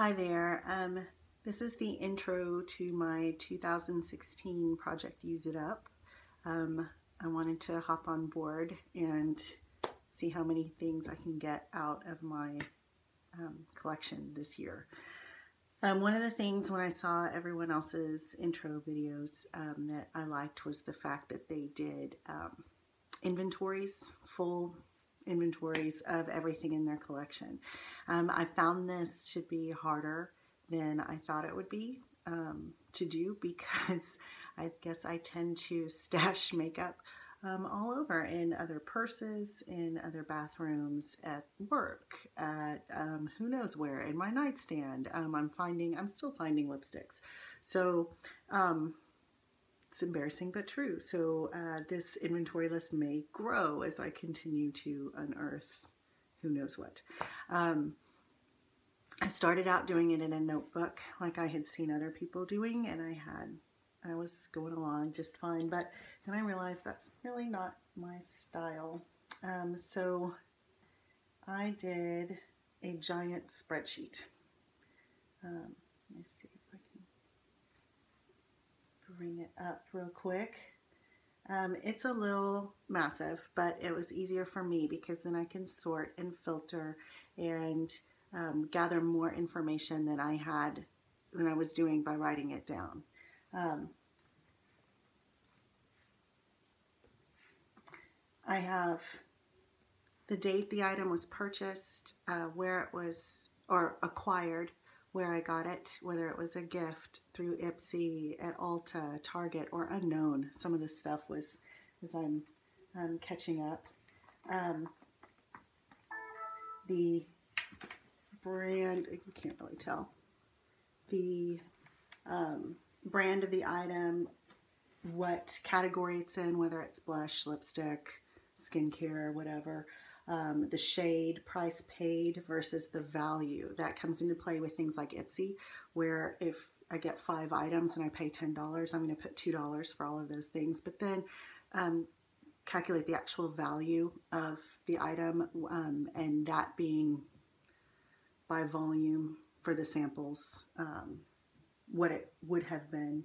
Hi there. This is the intro to my 2016 project Use It Up. I wanted to hop on board and see how many things I can get out of my collection this year. One of the things when I saw everyone else's intro videos that I liked was the fact that they did inventories, full inventories of everything in their collection. I found this to be harder than I thought it would be to do because I guess I tend to stash makeup all over in other purses, in other bathrooms, at work, at who knows where, in my nightstand. I'm still finding lipsticks. So it's embarrassing but true. So this inventory list may grow as I continue to unearth who knows what. I started out doing it in a notebook like I had seen other people doing, and I was going along just fine, but then I realized that's really not my style. So I did a giant spreadsheet. Let me see if I can bring it up real quick. It's a little massive, but it was easier for me because then I can sort and filter and gather more information than I had when I was doing by writing it down. I have the date the item was purchased, where it was, or acquired, where I got it, whether it was a gift through Ipsy, at Ulta, Target, or unknown. Some of this stuff was as I'm catching up. The brand, you can't really tell, the brand of the item, what category it's in, whether it's blush, lipstick, skincare, whatever, the shade, price paid versus the value. That comes into play with things like Ipsy, where if I get 5 items and I pay $10, I'm going to put $2 for all of those things, but then calculate the actual value of the item, and that being by volume for the samples, what it would have been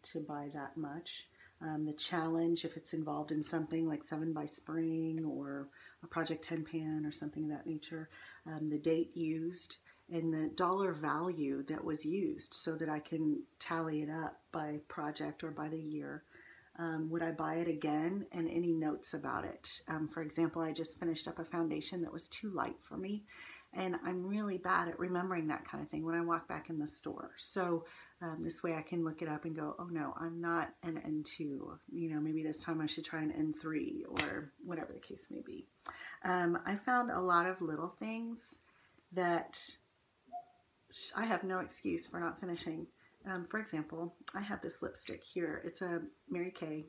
to buy that much. The challenge, if it's involved in something like 7 by Spring or a Project 10 pan or something of that nature, the date used and the dollar value that was used so that I can tally it up by project or by the year. Would I buy it again, and any notes about it? For example, I just finished up a foundation that was too light for me, and I'm really bad at remembering that kind of thing when I walk back in the store. So this way I can look it up and go, oh no, I'm not an N2. You know, maybe this time I should try an N3 or whatever the case may be. I found a lot of little things that I have no excuse for not finishing. For example, I have this lipstick here. It's a Mary Kay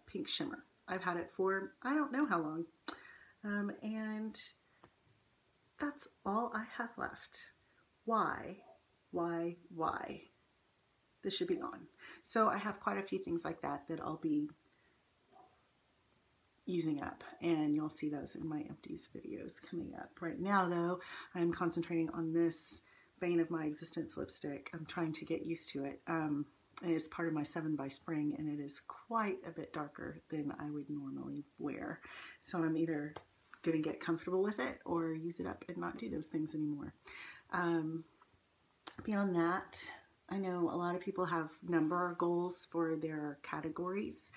pink shimmer. I've had it for I don't know how long. And that's all I have left. Why? Why? Why? This should be gone. So I have quite a few things like that that I'll be using up, and you'll see those in my empties videos coming up. Right now though, I'm concentrating on this bane of my existence lipstick. I'm trying to get used to it. It is part of my 7 by Spring, and it is quite a bit darker than I would normally wear. So I'm either going to get comfortable with it or use it up and not do those things anymore. Beyond that, I know a lot of people have number goals for their categories,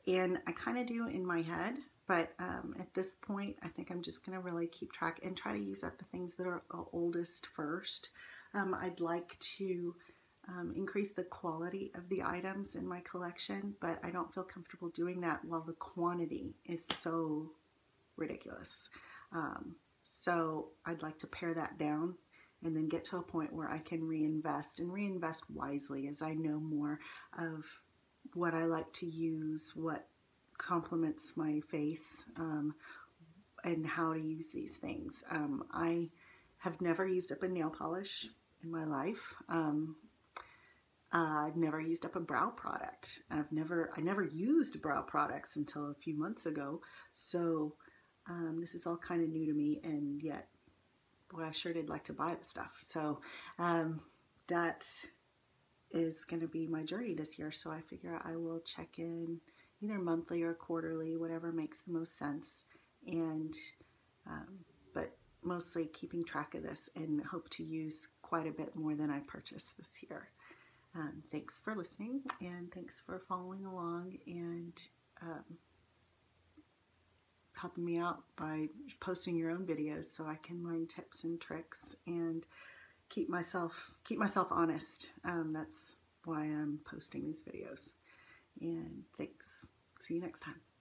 and I kind of do in my head, but at this point I think I'm just going to really keep track and try to use up the things that are oldest first. I'd like to increase the quality of the items in my collection, but I don't feel comfortable doing that while the quantity is so ridiculous. So I'd like to pare that down and then get to a point where I can reinvest, and reinvest wisely as I know more of what I like to use, what complements my face, and how to use these things. I have never used up a nail polish in my life. I've never used up a brow product. I never used brow products until a few months ago. So this is all kind of new to me, and yet well, I sure did like to buy the stuff. So that is going to be my journey this year. So I figure I will check in either monthly or quarterly, whatever makes the most sense. And but mostly keeping track of this, and hope to use quite a bit more than I purchased this year. Thanks for listening, and thanks for following along and helping me out by posting your own videos so I can learn tips and tricks and keep myself honest. That's why I'm posting these videos. And thanks. See you next time.